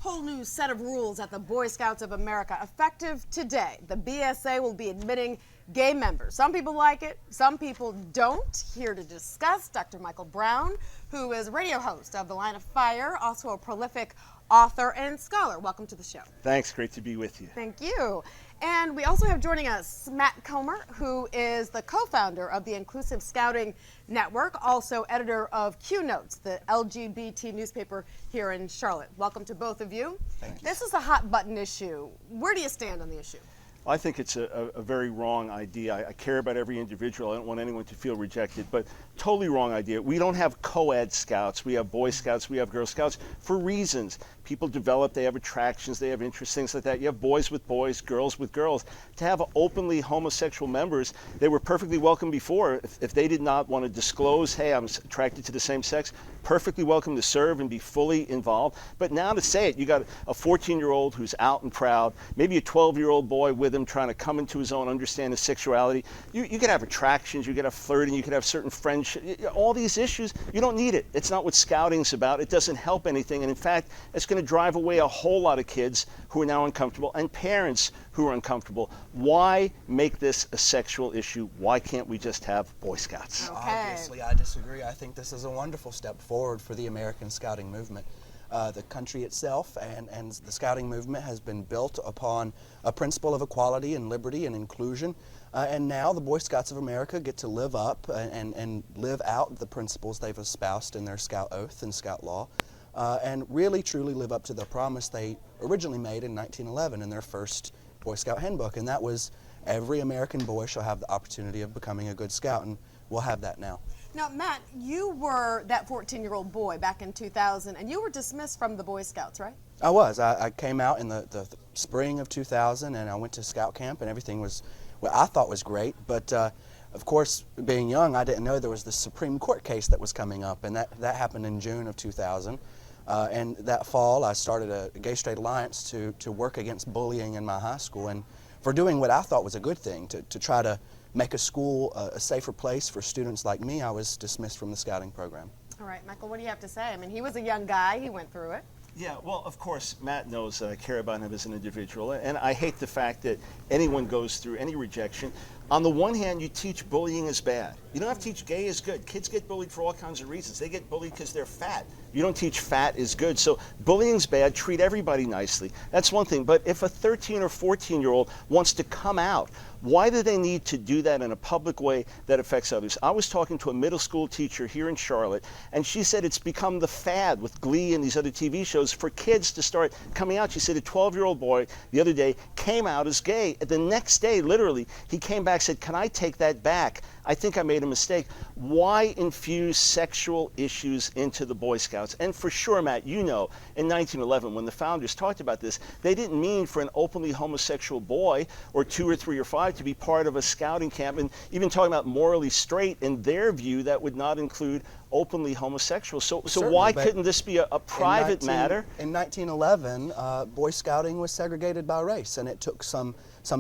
whole new set of rules at the Boy Scouts of America. Effective today, the BSA will be admitting gay members. Some people like it, some people don't. Here to discuss, Dr. Michael Brown, who is radio host of The Line of Fire, also a prolific author and scholar. Welcome to the show. Thanks, great to be with you. Thank you. And we also have joining us Matt Comer, who is the co-founder of the Inclusive Scouting Network, also editor of Q Notes, the LGBT newspaper here in Charlotte. Welcome to both of you. Thank you. This is a hot button issue. Where do you stand on the issue? I think it's a very wrong idea. I care about every individual. I don't want anyone to feel rejected, but totally wrong idea. We don't have co-ed scouts. We have Boy Scouts, we have Girl Scouts for reasons. People develop, they have attractions, they have interests, things like that. You have boys with boys, girls with girls. To have openly homosexual members, they were perfectly welcome before. If they did not want to disclose, hey, I'm attracted to the same sex, perfectly welcome to serve and be fully involved. But now to say it, you got a 14-year-old who's out and proud, maybe a 12-year-old boy with him trying to come into his own, understand his sexuality. You could have attractions, you could have flirting, you could have certain friendships, all these issues. You don't need it. It's not what scouting's about. It doesn't help anything. And in fact, it's going to drive away a whole lot of kids who are now uncomfortable and parents who are uncomfortable. Why make this a sexual issue? Why can't we just have Boy Scouts? Okay. Obviously, I disagree. I think this is a wonderful step forward for the American Scouting movement. The country itself and the Scouting movement has been built upon a principle of equality and liberty and inclusion. And now the Boy Scouts of America get to live up and live out the principles they've espoused in their Scout oath and Scout law. And really truly live up to the promise they originally made in 1911 in their first Boy Scout handbook, and that was every American boy shall have the opportunity of becoming a good Scout, and we'll have that now. Now, Matt, you were that 14-year-old boy back in 2000, and you were dismissed from the Boy Scouts, right? I was. I came out in the spring of 2000, and I went to Scout camp, and everything was what I thought was great, but of course, being young, I didn't know there was this Supreme Court case that was coming up, and that happened in June of 2000. And that fall, I started a Gay Straight Alliance to work against bullying in my high school, and for doing what I thought was a good thing, to try to make a school a safer place for students like me. I was dismissed from the Scouting program. All right, Michael, what do you have to say? I mean, he was a young guy. He went through it. Yeah, well, of course, Matt knows that I care about him as an individual, and I hate the fact that anyone goes through any rejection. On the one hand, you teach bullying is bad. You don't have to teach gay is good. Kids get bullied for all kinds of reasons. They get bullied because they're fat. You don't teach fat is good. So bullying's bad. Treat everybody nicely. That's one thing. But if a 13 or 14-year-old wants to come out, why do they need to do that in a public way that affects others? I was talking to a middle school teacher here in Charlotte, and she said it's become the fad with Glee and these other TV shows for kids to start coming out. She said a 12-year-old boy the other day came out as gay. The next day, literally, he came back and said, "Can I take that back? I think I made a mistake." Why infuse sexual issues into the Boy Scouts? And for sure, Matt, you know, in 1911, when the founders talked about this, they didn't mean for an openly homosexual boy or 2 or 3 or 5 to be part of a scouting camp. And even talking about morally straight, in their view, that would not include openly homosexual. So why couldn't this be a private matter? In 1911, Boy Scouting was segregated by race, and it took some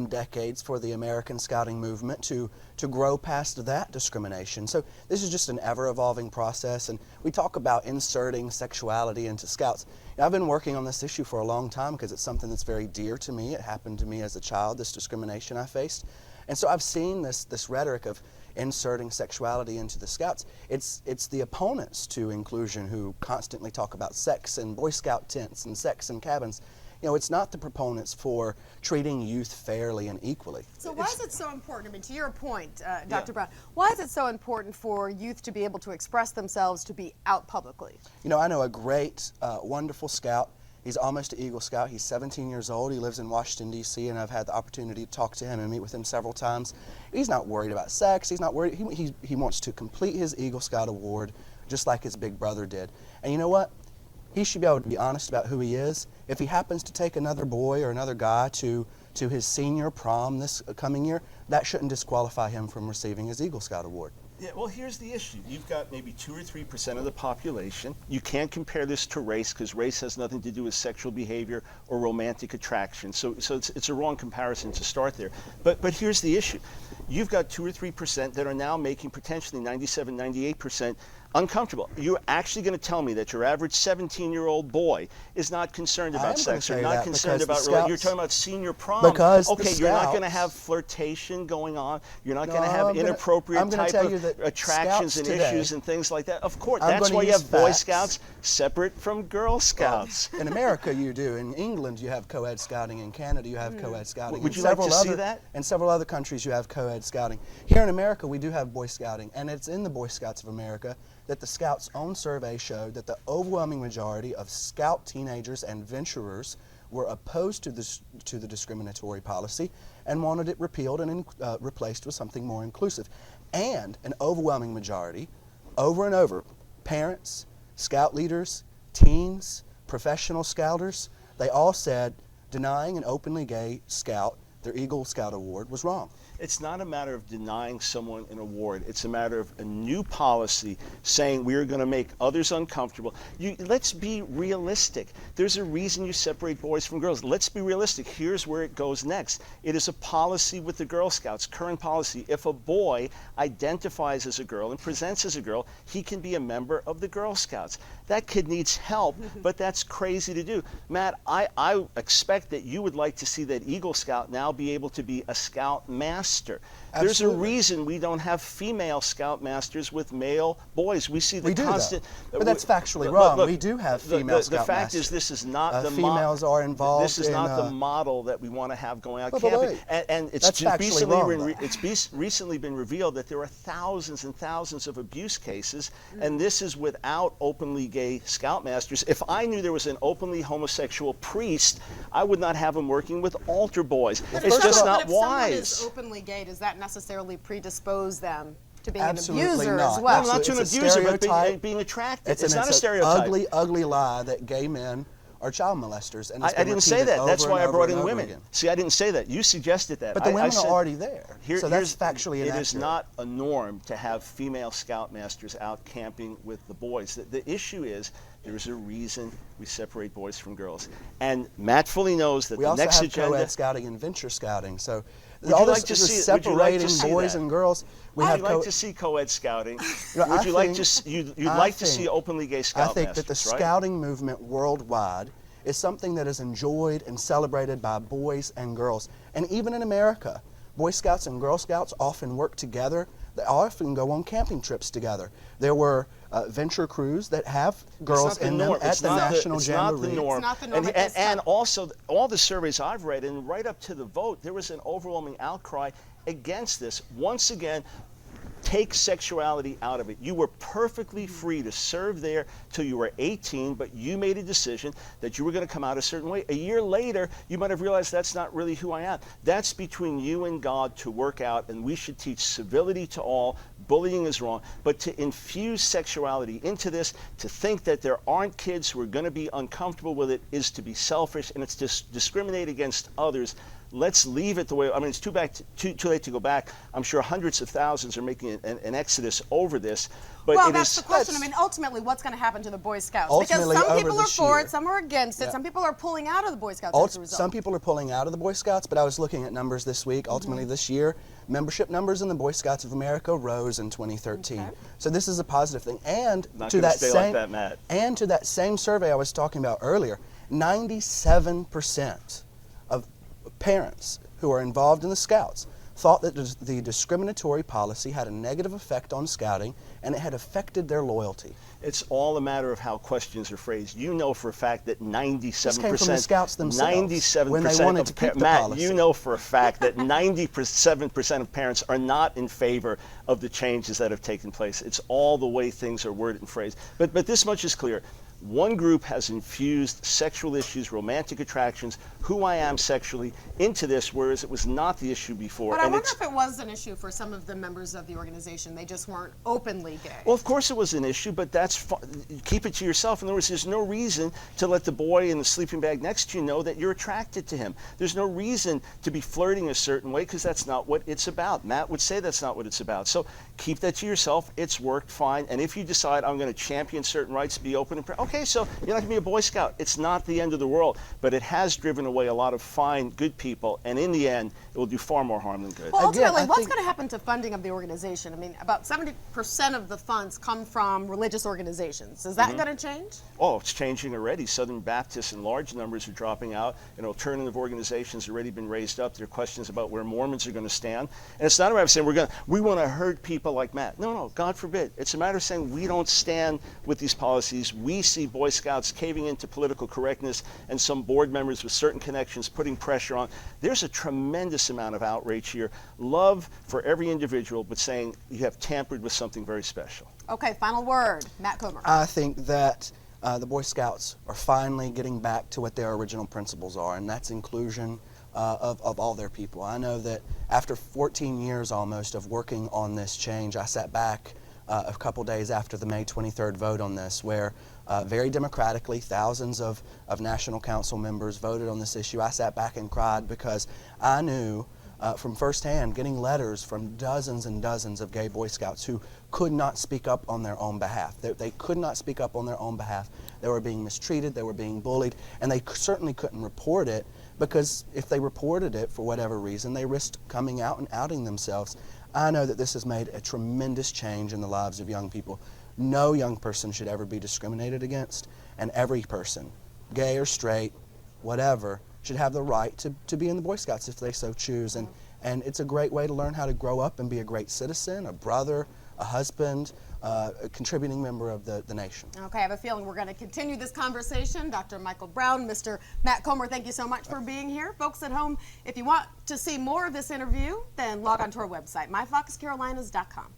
decades for the American Scouting movement to grow past that discrimination. So this is just an ever-evolving process, and we talk about inserting sexuality into Scouts. I've been working on this issue for a long time because it's something that's very dear to me. It happened to me as a child, this discrimination I faced. And so I've seen this rhetoric of inserting sexuality into the Scouts. It's the opponents to inclusion who constantly talk about sex in Boy Scout tents and sex in cabins. You know, it's not the proponents for treating youth fairly and equally. So why is it so important? I mean, to your point, Dr. Brown, why is it so important for youth to be able to express themselves, to be out publicly? You know, I know a great, wonderful Scout. He's almost an Eagle Scout. He's 17 years old. He lives in Washington, D.C., and I've had the opportunity to talk to him and meet with him several times. He's not worried about sex. He's not worried. He wants to complete his Eagle Scout award just like his big brother did. And you know what? He should be able to be honest about who he is. If he happens to take another boy or another guy to his senior prom this coming year, that shouldn't disqualify him from receiving his Eagle Scout award. Yeah, well, here's the issue. You've got maybe 2 or 3% of the population. You can't compare this to race because race has nothing to do with sexual behavior or romantic attraction. So it's a wrong comparison to start there. But here's the issue. You've got 2 or 3% that are now making potentially 97, 98% uncomfortable. You're actually going to tell me that your average 17-year-old boy is not concerned about sex or not concerned about you're talking about senior prom. Because okay, you're not going to have flirtation going on. You're not going to have inappropriate type of attractions and issues and things like that. Of course, that's why you have Boy Scouts separate from Girl Scouts. In America, you do. In England, you have co-ed scouting. In Canada, you have co-ed scouting. Would you like to see that? In several other countries, you have co-ed scouting. Here in America, we do have Boy Scouting, and it's in the Boy Scouts of America that the Scouts' own survey showed that the overwhelming majority of Scout teenagers and venturers were opposed to the discriminatory policy and wanted it repealed and replaced with something more inclusive. And an overwhelming majority, over and over, parents, Scout leaders, teens, professional Scouters, they all said denying an openly gay Scout their Eagle Scout Award was wrong. It's not a matter of denying someone an award. It's a matter of a new policy saying we're going to make others uncomfortable. Let's be realistic. There's a reason you separate boys from girls. Let's be realistic. Here's where it goes next. It is a policy with the Girl Scouts, current policy. If a boy identifies as a girl and presents as a girl, he can be a member of the Girl Scouts. That kid needs help, but that's crazy to do. Matt, I expect that you would like to see that Eagle Scout now be able to be a Scout Master. There's a reason we don't have female Scout Masters with male boys. We see the constant. But that's factually wrong. Look, we do have female Scout The fact Masters. is, this is not the females are involved. This is not the model that we want to have going out camping. And it's recently been revealed that there are thousands and thousands of abuse cases, and this is without openly gay Scout Masters. If I knew there was an openly homosexual priest, I would not have him working with altar boys. It's just not wise. If someone is openly gay, does that necessarily predispose them to being Absolutely an abuser not. as well? No, not to an abuser, but being attracted. It's not a stereotype. Ugly, ugly lie that gay men are child molesters. And I didn't say that. That's why I brought in women. See, I didn't say that. You suggested that. But the women are already there. So that's factually inaccurate. It is not a norm to have female Scoutmasters out camping with the boys. The issue is there is a reason we separate boys from girls. And Matt fully knows that the next agenda... We also have co-ed scouting and venture scouting. So all this is separating boys and girls. I'd like to see co-ed scouting. Would you like to? You'd like to see openly gay Scoutmasters, I think that the scouting movement worldwide is something that is enjoyed and celebrated by boys and girls. And even in America, Boy Scouts and Girl Scouts often work together. They often go on camping trips together. There were venture crews that have girls in them at the National Jamboree. It's not the norm. And also, all the surveys I've read, and right up to the vote, there was an overwhelming outcry against this. Once again, take sexuality out of it. You were perfectly free to serve there till you were 18, but you made a decision that you were going to come out a certain way. A year later, you might have realized that's not really who I am. That's between you and God to work out, and we should teach civility to all. Bullying is wrong, but to infuse sexuality into this, to think that there aren't kids who are going to be uncomfortable with it, is to be selfish, and it's to discriminate against others. Let's leave it the way. I mean, it's too late to go back. I'm sure hundreds of thousands are making an exodus over this. But well, that's the question. I mean, ultimately, what's going to happen to the Boy Scouts? Because some people are for it, some are against it. Some people are pulling out of the Boy Scouts as a result. Some people are pulling out of the Boy Scouts, but I was looking at numbers this week. Ultimately, this year, membership numbers in the Boy Scouts of America rose in 2013. Okay. So this is a positive thing. And to that same survey I was talking about earlier, 97% of parents who are involved in the Scouts thought that the discriminatory policy had a negative effect on scouting and it had affected their loyalty. It's all a matter of how questions are phrased. You know for a fact that 97%... This came from the Scouts themselves 97% when they wanted to keep the policy. You know for a fact that 97% of parents are not in favor of the changes that have taken place. It's all the way things are worded and phrased. But this much is clear. One group has infused sexual issues, romantic attractions, who I am sexually, into this, whereas it was not the issue before. But I wonder if it was an issue for some of the members of the organization. They just weren't openly gay. Well, of course it was an issue, but that's keep it to yourself. In other words, there's no reason to let the boy in the sleeping bag next to you know that you're attracted to him. There's no reason to be flirting a certain way because that's not what it's about. Matt would say that's not what it's about. So Keep that to yourself. It's worked fine. And if you decide I'm going to champion certain rights, be open and okay, so you're not going to be a Boy Scout. It's not the end of the world, but it has driven away a lot of fine, good people, and in the end, it will do far more harm than good. Well, Again, ultimately, I what's think- going to happen to funding of the organization? I mean, about 70% of the funds come from religious organizations. Is that going to change? Oh, it's changing already. Southern Baptists in large numbers are dropping out, and alternative organizations have already been raised up. There are questions about where Mormons are going to stand. And it's not a matter of saying we want to hurt people like Matt. No, God forbid. It's a matter of saying we don't stand with these policies. We see Boy Scouts caving into political correctness and some board members with certain connections putting pressure on. There's a tremendous amount of outrage here. Love for every individual, but saying you have tampered with something very special. Okay, final word. Matt Comer. I think that the Boy Scouts are finally getting back to what their original principles are, and that's inclusion of all their people. I know that after 14 years almost of working on this change, I sat back a couple days after the May 23rd vote on this, where very democratically thousands of National Council members voted on this issue. I sat back and cried because I knew from firsthand, getting letters from dozens and dozens of gay Boy Scouts who could not speak up on their own behalf. They could not speak up on their own behalf. They were being mistreated, they were being bullied, and they certainly couldn't report it, because if they reported it for whatever reason, they risked coming out and outing themselves. I know that this has made a tremendous change in the lives of young people. No young person should ever be discriminated against, and every person, gay or straight, whatever, should have the right to be in the Boy Scouts if they so choose. And it's a great way to learn how to grow up and be a great citizen, a brother, a husband, a contributing member of the nation. Okay, I have a feeling we're going to continue this conversation. Dr. Michael Brown, Mr. Matt Comer, thank you so much for being here. Folks at home, if you want to see more of this interview, then log on to our website, myfoxcarolinas.com.